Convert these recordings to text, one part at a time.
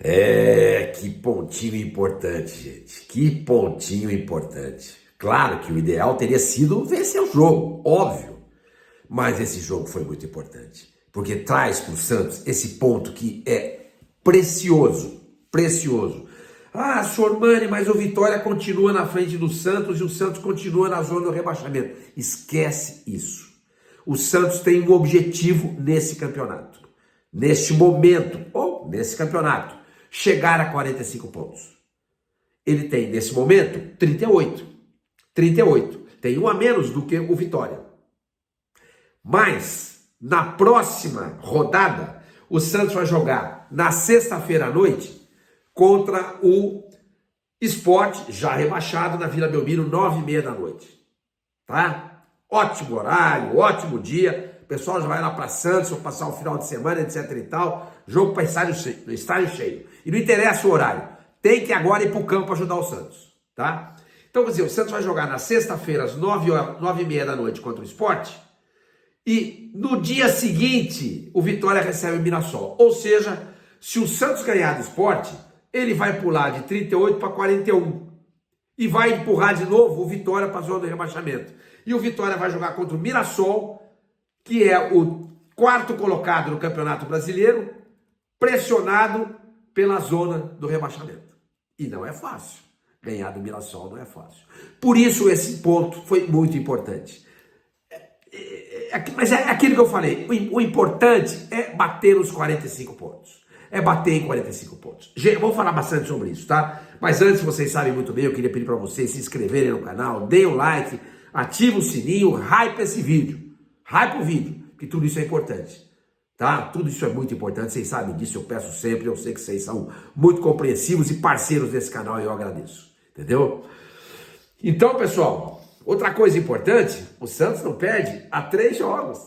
Que pontinho importante, gente. Que pontinho importante. Claro que o ideal teria sido vencer o jogo, óbvio. Mas esse jogo foi muito importante. Porque traz para o Santos esse ponto que é precioso. Precioso. Ah, Sormani, mas o Vitória continua na frente do Santos e o Santos continua na zona do rebaixamento. Esquece isso. O Santos tem um objetivo nesse campeonato. Neste momento, ou nesse campeonato, chegar a 45 pontos. Ele tem, nesse momento, 38. 38. Tem um a menos do que o Vitória. Mas, na próxima rodada, o Santos vai jogar na sexta-feira à noite contra o Sport, já rebaixado na Vila Belmiro, 9h30 da noite. Tá? Ótimo horário, ótimo dia. O pessoal já vai lá para Santos, vão passar o final de semana, etc e tal. Jogo para estádio cheio. E não interessa o horário. Tem que agora ir para o campo ajudar o Santos. Tá? Então, quer dizer, o Santos vai jogar na sexta-feira, às 9h30 da noite contra o Sport. E no dia seguinte, o Vitória recebe o Mirassol. Ou seja, se o Santos ganhar do Sport, ele vai pular de 38 para 41. E vai empurrar de novo o Vitória para a zona do rebaixamento. E o Vitória vai jogar contra o Mirassol, que é o quarto colocado no Campeonato Brasileiro, pressionado pela zona do rebaixamento. E não é fácil. Ganhar do Mirassol não é fácil. Por isso esse ponto foi muito importante. Mas é aquilo que eu falei, o importante é bater nos 45 pontos. É bater em 45 pontos. Gente, vamos falar bastante sobre isso, tá? Mas antes, vocês sabem muito bem, eu queria pedir para vocês se inscreverem no canal, deem o like, ative o sininho, hype esse vídeo. Hype o vídeo, que tudo isso é importante. Tá? Tudo isso é muito importante, vocês sabem disso, eu peço sempre, eu sei que vocês são muito compreensivos e parceiros desse canal e eu agradeço. Entendeu? Então, pessoal, outra coisa importante, o Santos não perde há 3 jogos.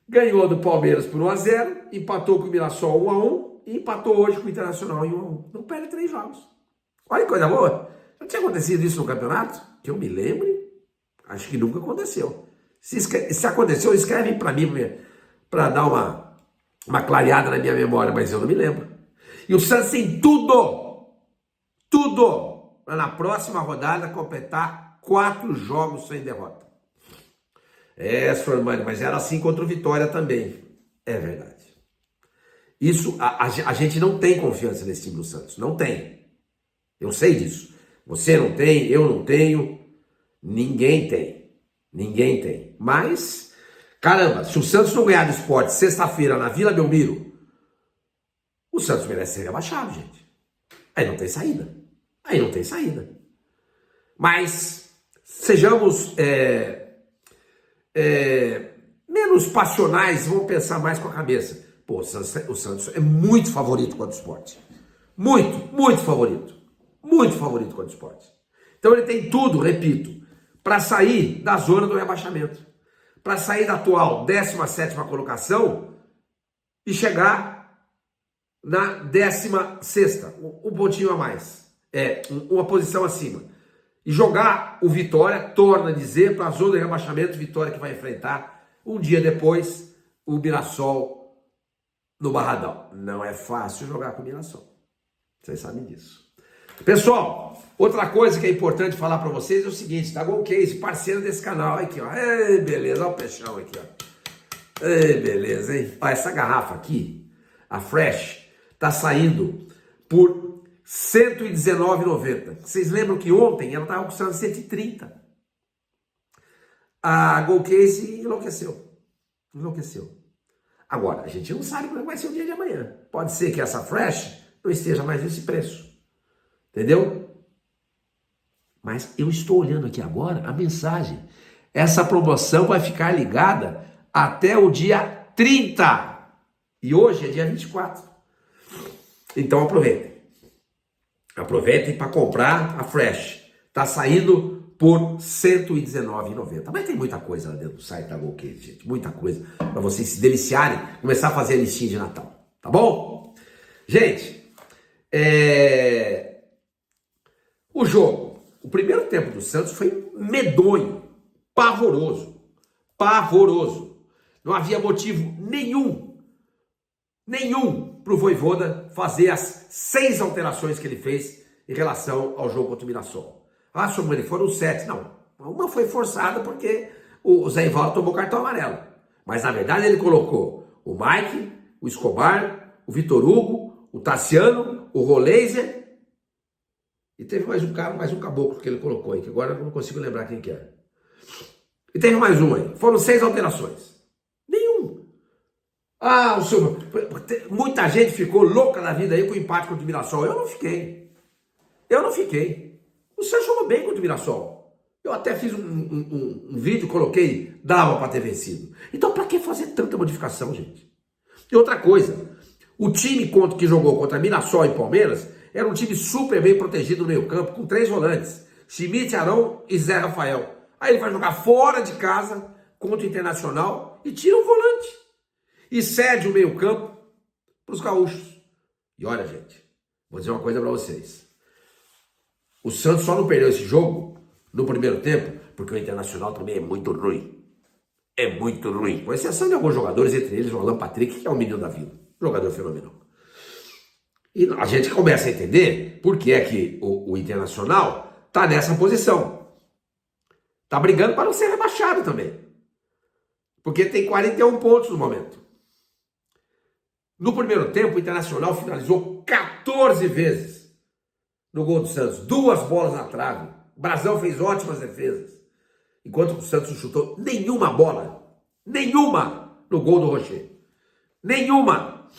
Ganhou do Palmeiras por 1-0, empatou com o Mirassol 1-1 e empatou hoje com o Internacional em 1-1. Não perde 3 jogos. Olha que coisa boa. Não tinha acontecido isso no campeonato? Que eu me lembre, acho que nunca aconteceu. Se aconteceu, escrevem para mim, para dar uma clareada na minha memória, mas eu não me lembro. E o Santos tem tudo, para na próxima rodada completar 4 jogos sem derrota. Sormani, mas era assim contra o Vitória também. É verdade. Isso, a gente não tem confiança nesse time do Santos. Não tem. Eu sei disso. Você não tem, eu não tenho. Ninguém tem. Ninguém tem. Mas, caramba, se o Santos não ganhar do Sport sexta-feira na Vila Belmiro, o Santos merece ser rebaixado, gente. Aí não tem saída. Aí não tem saída. Mas, sejamos menos passionais, vamos pensar mais com a cabeça. Pô, o Santos é muito favorito contra o Sport. Muito favorito. Muito favorito contra o Sport. Então ele tem tudo, repito, para sair da zona do rebaixamento. Para sair da atual 17ª colocação e chegar na 16ª, um pontinho a mais. Uma posição acima. E jogar o Vitória, torna a dizer, para a zona de rebaixamento, Vitória que vai enfrentar um dia depois o Mirassol no Barradão. Não é fácil jogar com o Mirassol. Vocês sabem disso. Pessoal, outra coisa que é importante falar para vocês é o seguinte, tá? Golcase, parceiro desse canal, aqui, ó. Ei, beleza, olha o peixão aqui, ó. Ei, beleza, hein? Ó, essa garrafa aqui, a Fresh, tá saindo por R$ 119,90. Vocês lembram que ontem ela estava custando 130. A Golcase enlouqueceu. Agora, a gente não sabe como vai ser o dia de amanhã. Pode ser que essa Fresh não esteja mais nesse preço. Entendeu? Mas eu estou olhando aqui agora a mensagem. Essa promoção vai ficar ligada até o dia 30. E hoje é dia 24. Então aproveitem. Aproveitem para comprar a Fresh. Está saindo por R$ 119,90. Mas tem muita coisa lá dentro do site da Golcase, gente. Muita coisa para vocês se deliciarem, começar a fazer a listinha de Natal. Tá bom? Gente, o jogo, o primeiro tempo do Santos foi medonho, pavoroso. Não havia motivo nenhum para o Vojvoda fazer as 6 alterações que ele fez em relação ao jogo contra o Mirassol. Ah, Samuel, foram 7. Não, uma foi forçada porque o Zé Ivaldo tomou cartão amarelo. Mas na verdade ele colocou o Mike, o Escobar, o Vitor Hugo, o Tassiano, o Roleiser. E teve mais um cara, mais um caboclo que ele colocou aí, que agora eu não consigo lembrar quem que era. E teve mais um aí. Foram 6 alterações. Nenhum. Ah, muita gente ficou louca na vida aí com o empate contra o Mirassol. Eu não fiquei. O Santos jogou bem contra o Mirassol. Eu até fiz um vídeo, coloquei, dava para ter vencido. Então para que fazer tanta modificação, gente? E outra coisa, o time que jogou contra Mirassol e Palmeiras era um time super bem protegido no meio campo, com 3 volantes. Schmidt, Arão e Zé Rafael. Aí ele vai jogar fora de casa contra o Internacional e tira o volante. E cede o meio campo para os gaúchos. E olha, gente, vou dizer uma coisa para vocês. O Santos só não perdeu esse jogo no primeiro tempo porque o Internacional também é muito ruim. É muito ruim. Com exceção de alguns jogadores, entre eles o Alan Patrick, que é o menino da vila. Jogador fenomenal. E a gente começa a entender por que é que o Internacional está nessa posição. Está brigando para não ser rebaixado também. Porque tem 41 pontos no momento. No primeiro tempo, o Internacional finalizou 14 vezes no gol do Santos. 2 bolas na trave. O Brasão fez ótimas defesas. Enquanto o Santos não chutou nenhuma bola. Nenhuma no gol do Rocher. Nenhuma.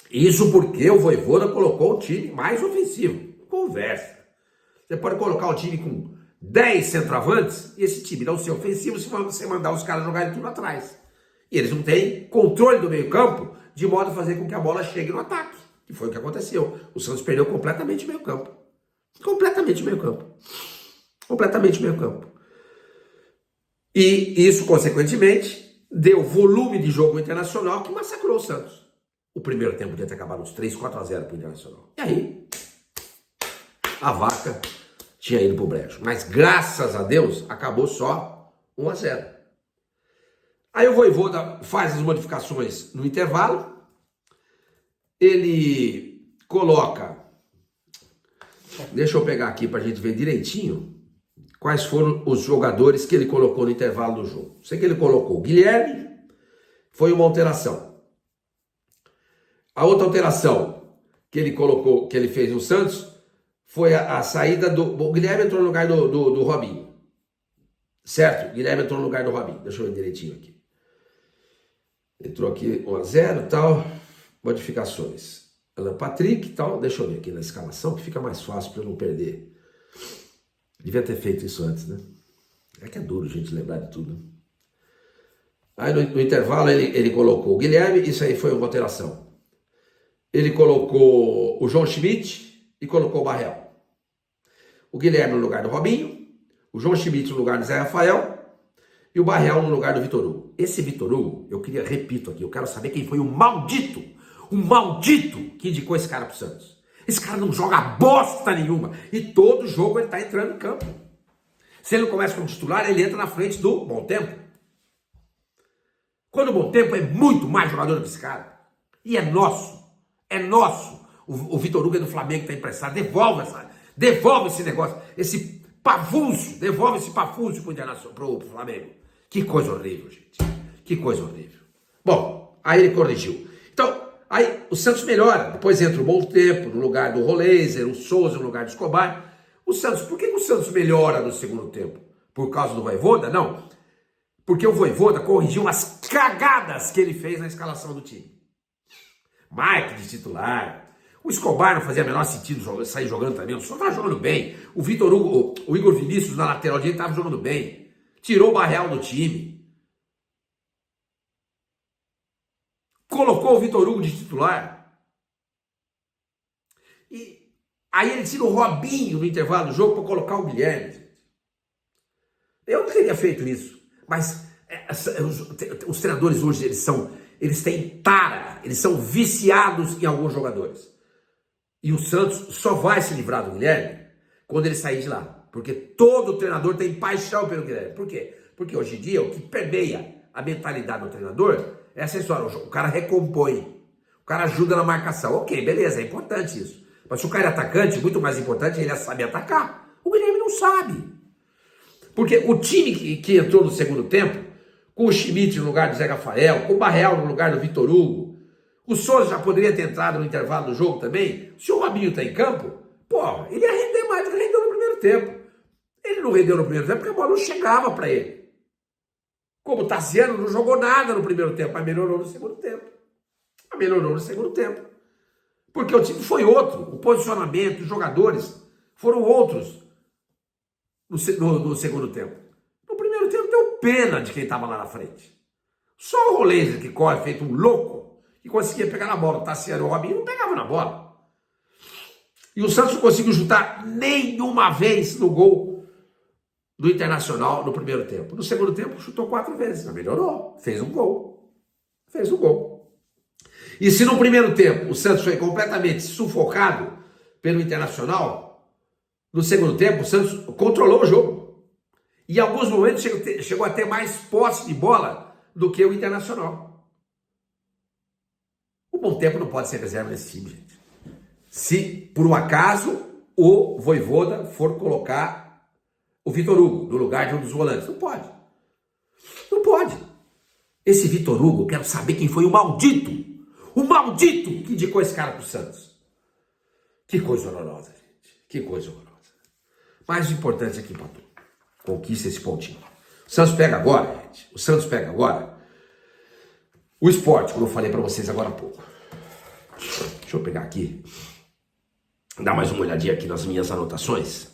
Isso porque o Vojvoda colocou o time mais ofensivo. Conversa. Você pode colocar o time com 10 centroavantes e esse time não ser ofensivo se você mandar os caras jogarem tudo atrás. E eles não têm controle do meio campo de modo a fazer com que a bola chegue no ataque. Que foi o que aconteceu. O Santos perdeu completamente o meio campo. Completamente o meio campo. Completamente o meio campo. E isso, consequentemente, deu volume de jogo internacional que massacrou o Santos. O primeiro tempo podia ter acabado uns 3, 4-0 para o Internacional. E aí, a vaca tinha ido para o brejo. Mas, graças a Deus, acabou só 1-0. Aí o Vojvoda faz as modificações no intervalo. Ele coloca... Deixa eu pegar aqui para a gente ver direitinho quais foram os jogadores que ele colocou no intervalo do jogo. Sei que ele colocou o Guilherme, foi uma alteração. A outra alteração que ele colocou, que ele fez no Santos, foi a saída do... O Guilherme entrou no lugar do Robinho. Certo? O Guilherme entrou no lugar do Robinho. Deixa eu ver direitinho aqui. Entrou aqui 1-0 e tal. Modificações. Alan Patrick e tal. Deixa eu ver aqui na escalação, que fica mais fácil para eu não perder. Devia ter feito isso antes, né? É que é duro, gente, lembrar de tudo. Aí no intervalo ele colocou o Guilherme, isso aí foi uma alteração. Ele colocou o João Schmidt e colocou o Barreal. O Guilherme no lugar do Robinho, o João Schmidt no lugar do Zé Rafael e o Barreal no lugar do Vitor Hugo. Esse Vitor Hugo, repito aqui, eu quero saber quem foi o maldito que indicou esse cara pro Santos. Esse cara não joga bosta nenhuma e todo jogo ele tá entrando em campo. Se ele não começa como titular, ele entra na frente do Bom Tempo. Quando o Bom Tempo é muito mais jogador do que esse cara. E é nosso. É nosso. O Vitor Hugo é do Flamengo, está emprestado. Devolve esse negócio. Esse pavúncio. Devolve esse pavúncio pro Flamengo. Que coisa horrível, gente. Que coisa horrível. Bom, aí ele corrigiu. Então, aí o Santos melhora. Depois entra o Bom Tempo no lugar do Roleiser, o Souza no lugar do Escobar. O Santos, por que o Santos melhora no segundo tempo? Por causa do Vojvoda? Não. Porque o Vojvoda corrigiu as cagadas que ele fez na escalação do time. Mike de titular. O Escobar não fazia o menor sentido sair jogando também. O Santos estava jogando bem. O Vitor Hugo, o Igor Vinícius na lateral direita estava jogando bem. Tirou o Barreal do time. Colocou o Vitor Hugo de titular. E aí ele tira o Robinho no intervalo do jogo para colocar o Guilherme. Eu não teria feito isso. Mas os treinadores hoje, eles têm tara, eles são viciados em alguns jogadores. E o Santos só vai se livrar do Guilherme quando ele sair de lá. Porque todo treinador tem paixão pelo Guilherme. Por quê? Porque hoje em dia o que permeia a mentalidade do treinador é essa história. O cara recompõe. O cara ajuda na marcação. Ok, beleza, é importante isso. Mas se o cara é atacante, muito mais importante, ele é saber atacar. O Guilherme não sabe. Porque o time que entrou no segundo tempo, com o Schmidt no lugar do Zé Rafael, com o Barreal no lugar do Vitor Hugo, o Souza já poderia ter entrado no intervalo do jogo também. Se o Robinho está em campo, pô, ele ia render mais do que rendeu no primeiro tempo. Ele não rendeu no primeiro tempo porque a bola não chegava para ele. Como o Tassiano não jogou nada no primeiro tempo, mas melhorou no segundo tempo. Melhorou no segundo tempo. Porque o time foi outro. O posicionamento, os jogadores foram outros no segundo tempo. No primeiro tempo deu pena de quem estava lá na frente. Só o Rolense que corre feito um louco e conseguia pegar na bola. O Tassiano e o Robinho não pegavam na bola. E o Santos não conseguiu chutar nenhuma vez no gol do Internacional no primeiro tempo. No segundo tempo chutou 4 vezes. Melhorou. Fez um gol. Fez um gol. E se no primeiro tempo o Santos foi completamente sufocado pelo Internacional, no segundo tempo o Santos controlou o jogo. E em alguns momentos chegou a ter mais posse de bola do que o Internacional. O bom tempo não pode ser reserva nesse time, gente. Se por um acaso o Vojvoda for colocar o Vitor Hugo no lugar de um dos volantes. Não pode. Não pode. Esse Vitor Hugo, eu quero saber quem foi o maldito que indicou esse cara pro Santos. Que coisa horrorosa, gente. Que coisa horrorosa. Mas o importante é que empatou. Conquista esse pontinho. O Santos pega agora, gente. O Santos pega agora o Sport, como eu falei para vocês agora há pouco. Deixa eu pegar aqui. Dar mais uma olhadinha aqui nas minhas anotações.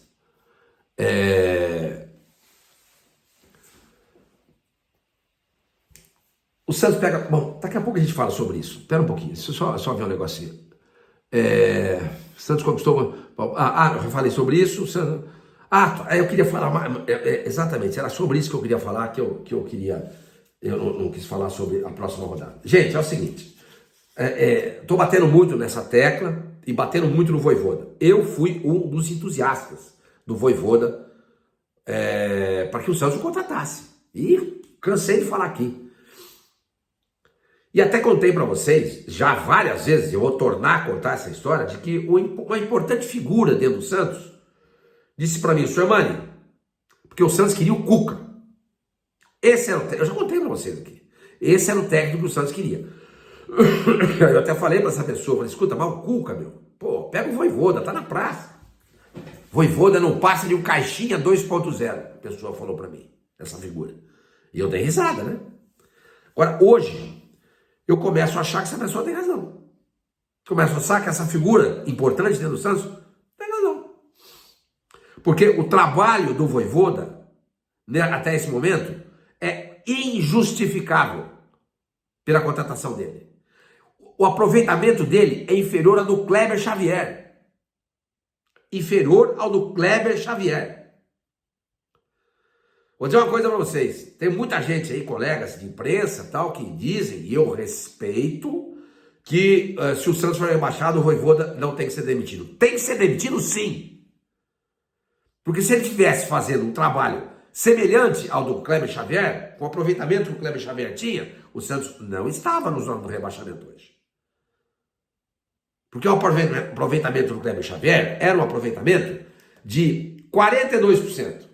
O Santos pega... Bom, daqui a pouco a gente fala sobre isso. Espera um pouquinho, deixa eu só ver um negocinho. O Santos conquistou... eu já falei sobre isso. Santos... eu queria falar mais... exatamente, era sobre isso que eu queria falar, que eu queria... Eu não quis falar sobre a próxima rodada. Gente, é o seguinte. Estou batendo muito nessa tecla e batendo muito no Vojvoda. Eu fui um dos entusiastas do Vojvoda para que o Santos o contratasse. E cansei de falar aqui. E até contei para vocês, já várias vezes, eu vou tornar a contar essa história, de que uma importante figura dentro do Santos disse para mim, senhor Mani, porque o Santos queria o Cuca. Esse era o técnico, eu já contei para vocês aqui. Esse era o técnico que o Santos queria. Eu até falei para essa pessoa, falei, escuta, mas o Cuca, meu, pô, pega o Vojvoda, tá na praça. Vojvoda não passa de um caixinha 2.0, a pessoa falou para mim, essa figura. E eu dei risada, né? Agora, hoje, eu começo a achar que essa pessoa tem razão. Começo a achar que essa figura importante dentro do Santos tem razão. Porque o trabalho do Vojvoda, né, até esse momento, é injustificável pela contratação dele. O aproveitamento dele é inferior ao do Kleber Xavier. Inferior ao do Kleber Xavier. Vou dizer uma coisa para vocês. Tem muita gente aí, colegas de imprensa, tal, que dizem, e eu respeito, que se o Santos for rebaixado, o Vojvoda não tem que ser demitido. Tem que ser demitido, sim. Porque se ele estivesse fazendo um trabalho semelhante ao do Kleber Xavier, com o aproveitamento que o Kleber Xavier tinha, o Santos não estava no zona do rebaixamento hoje. Porque o aproveitamento do Kleber Xavier era um aproveitamento de 42%.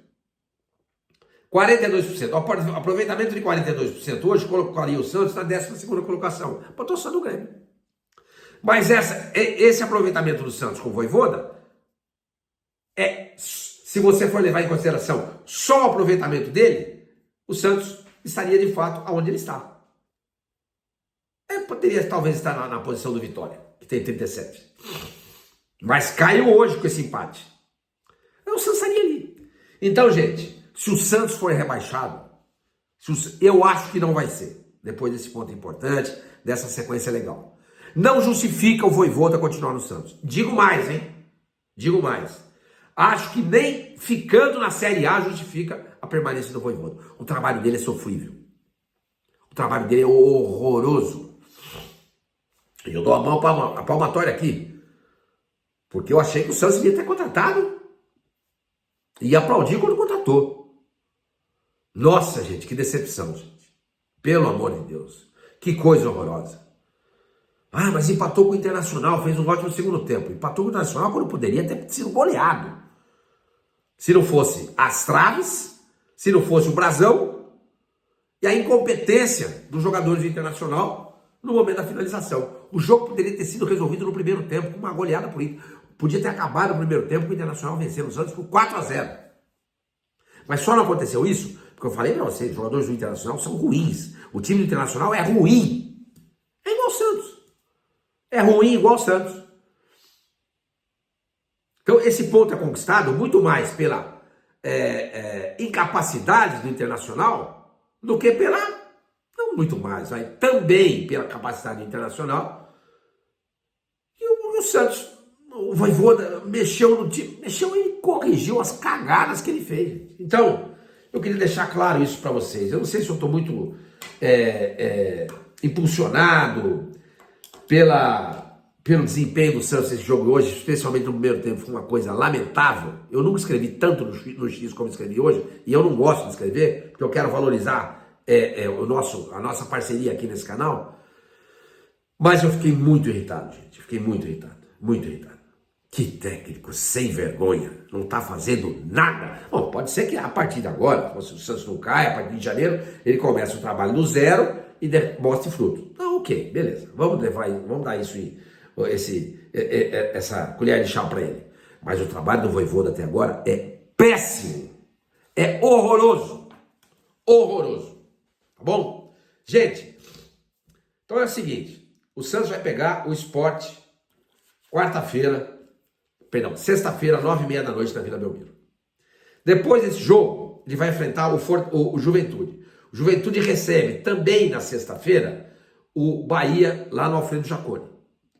42%. O aproveitamento de 42% hoje colocaria o Santos na 12ª colocação. Pontuação do Grêmio. Mas esse aproveitamento do Santos com o Vojvoda se você for levar em consideração só o aproveitamento dele, o Santos estaria de fato onde ele está. Poderia talvez estar na posição do Vitória, que tem 37. Mas caiu hoje com esse empate. O Santos estaria ali. Então, gente, se o Santos for rebaixado, eu acho que não vai ser, depois desse ponto importante, dessa sequência legal. Não justifica o Vojvoda continuar no Santos. Digo mais, hein? Digo mais. Acho que nem ficando na Série A justifica a permanência do Vojvoda. O trabalho dele é sofrível. O trabalho dele é horroroso. E eu dou a palmatória aqui. Porque eu achei que o Santos devia ter contratado. E aplaudi quando contratou. Nossa, gente, que decepção, gente. Pelo amor de Deus. Que coisa horrorosa. Ah, mas empatou com o Internacional, fez um ótimo segundo tempo. Empatou com o Internacional quando poderia ter sido goleado. Se não fosse as traves, se não fosse o brasão e a incompetência dos jogadores do Internacional no momento da finalização. O jogo poderia ter sido resolvido no primeiro tempo com uma goleada por Inter. Podia ter acabado no primeiro tempo com o Internacional vencendo o Santos por 4-0. Mas só não aconteceu isso porque eu falei para vocês, os jogadores do Internacional são ruins. O time do Internacional é ruim. É igual o Santos. É ruim igual o Santos. Então esse ponto é conquistado muito mais pela incapacidade do Internacional do que pela, não muito mais, mas também pela capacidade do Internacional. E o Santos, o Vojvoda mexeu no time, mexeu e corrigiu as cagadas que ele fez. Então, eu queria deixar claro isso para vocês. Eu não sei se eu estou muito impulsionado pelo desempenho do Santos nesse jogo hoje, especialmente no primeiro tempo, foi uma coisa lamentável. Eu nunca escrevi tanto no X como escrevi hoje, e eu não gosto de escrever, porque eu quero valorizar a nossa parceria aqui nesse canal. Mas eu fiquei muito irritado, gente. Fiquei muito irritado, muito irritado. Que técnico sem vergonha, não está fazendo nada. Bom, pode ser que a partir de agora, se o Santos não cai, a partir de janeiro, ele começa o trabalho do zero e mostre fruto. Então, ok, beleza. Vamos dar essa colher de chá para ele. Mas o trabalho do Vojvoda até agora é péssimo. É horroroso. Horroroso. Tá bom? Gente, então é o seguinte. O Santos vai pegar o Sport sexta-feira, 9h30 da noite na Vila Belmiro. Depois desse jogo, ele vai enfrentar o Juventude. O Juventude recebe também na sexta-feira o Bahia lá no Alfredo Jaconi.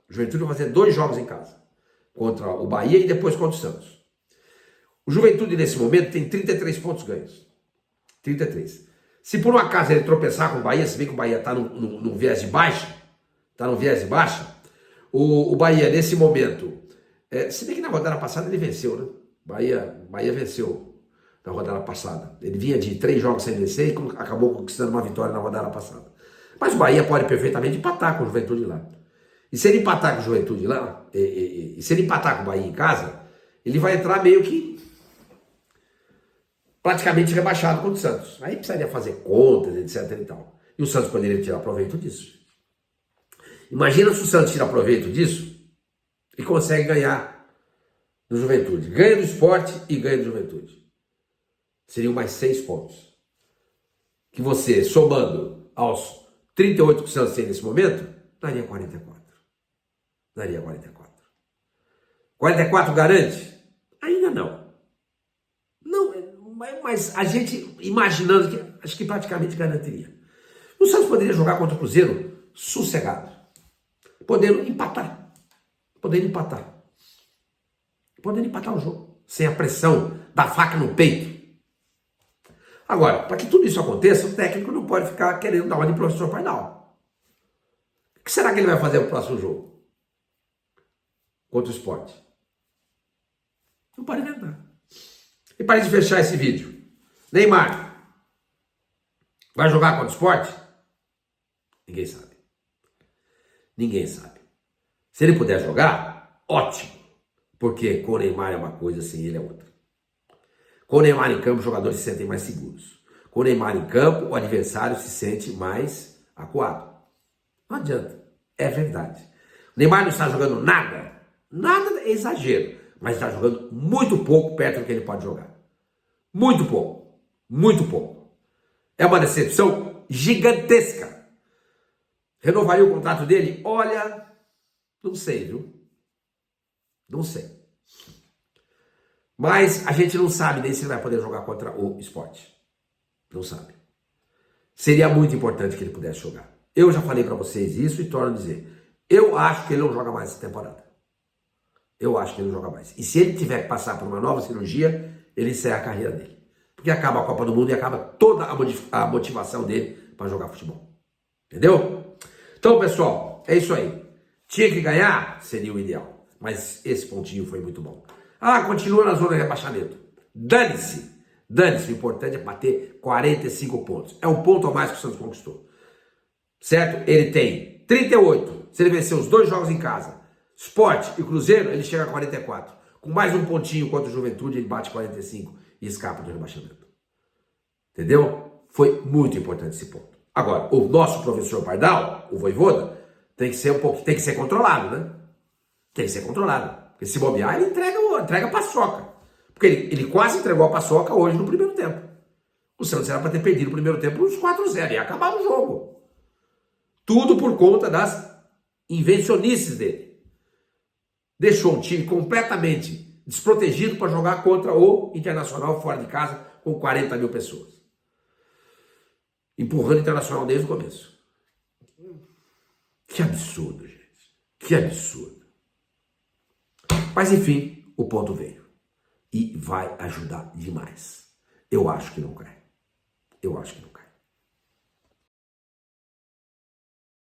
O Juventude vai fazer 2 jogos em casa. Contra o Bahia e depois contra o Santos. O Juventude nesse momento tem 33 pontos ganhos. 33. Se por um acaso ele tropeçar com o Bahia, se bem que o Bahia está no viés de baixa, o Bahia nesse momento, se bem que na rodada passada ele venceu, né? Bahia venceu na rodada passada. Ele vinha de 3 jogos sem vencer e acabou conquistando uma vitória na rodada passada. Mas o Bahia pode perfeitamente empatar com o Juventude lá. E se ele empatar com o Juventude lá, e se ele empatar com o Bahia em casa, ele vai entrar meio que praticamente rebaixado contra o Santos. Aí precisaria fazer contas, etc e tal. E o Santos poderia tirar proveito disso. Imagina se o Santos tira proveito disso e consegue ganhar do Juventude. Ganha do Sport e ganha do Juventude. Seriam mais 6 pontos. Que você, somando aos 38 que o Santos tem nesse momento, daria 44. Daria 44. 44 garante? Ainda não. Não, mas a gente imaginando que acho que praticamente garantiria. O Santos poderia jogar contra o Cruzeiro sossegado. Podendo empatar o jogo, sem a pressão da faca no peito. Agora, para que tudo isso aconteça, o técnico não pode ficar querendo dar ordem para o professor Pardal. O que será que ele vai fazer no próximo jogo? Contra o Sport? Não pode inventar. E para de fechar esse vídeo, Neymar vai jogar contra o Sport? Ninguém sabe. Ninguém sabe. Se ele puder jogar, ótimo. Porque com o Neymar é uma coisa, sem ele é outra. Com o Neymar em campo, os jogadores se sentem mais seguros. Com o Neymar em campo, o adversário se sente mais acuado. Não adianta. É verdade. O Neymar não está jogando nada. Nada é exagero. Mas está jogando muito pouco perto do que ele pode jogar. Muito pouco. Muito pouco. É uma decepção gigantesca. Renovaria o contrato dele? Olha, não sei, viu? Não sei. Mas a gente não sabe nem se ele vai poder jogar contra o Sport. Não sabe. Seria muito importante que ele pudesse jogar. Eu já falei para vocês isso e torno a dizer. Eu acho que ele não joga mais essa temporada. Eu acho que ele não joga mais. E se ele tiver que passar por uma nova cirurgia, ele encerra a carreira dele. Porque acaba a Copa do Mundo e acaba toda a motivação dele para jogar futebol. Entendeu? Então, pessoal, é isso aí. Tinha que ganhar? Seria o ideal. Mas esse pontinho foi muito bom. Ah, continua na zona de rebaixamento. Dane-se. Dane-se. O importante é bater 45 pontos. É um ponto a mais que o Santos conquistou. Certo? Ele tem 38. Se ele vencer os 2 jogos em casa, Sport e Cruzeiro, ele chega a 44. Com mais um pontinho contra o Juventude, ele bate 45 e escapa do rebaixamento. Entendeu? Foi muito importante esse ponto. Agora, o nosso professor Pardal, o Vojvoda, tem que ser controlado, né? Tem que ser controlado. Porque se bobear, ele entrega a paçoca. Porque ele quase entregou a paçoca hoje no primeiro tempo. O Santos era para ter perdido o primeiro tempo uns 4-0 e acabar o jogo. Tudo por conta das invencionices dele. Deixou um time completamente desprotegido para jogar contra o Internacional fora de casa com 40 mil pessoas. Empurrando o Internacional desde o começo. Que absurdo, gente. Que absurdo. Mas enfim, o ponto veio. E vai ajudar demais. Eu acho que não cai. Eu acho que não cai.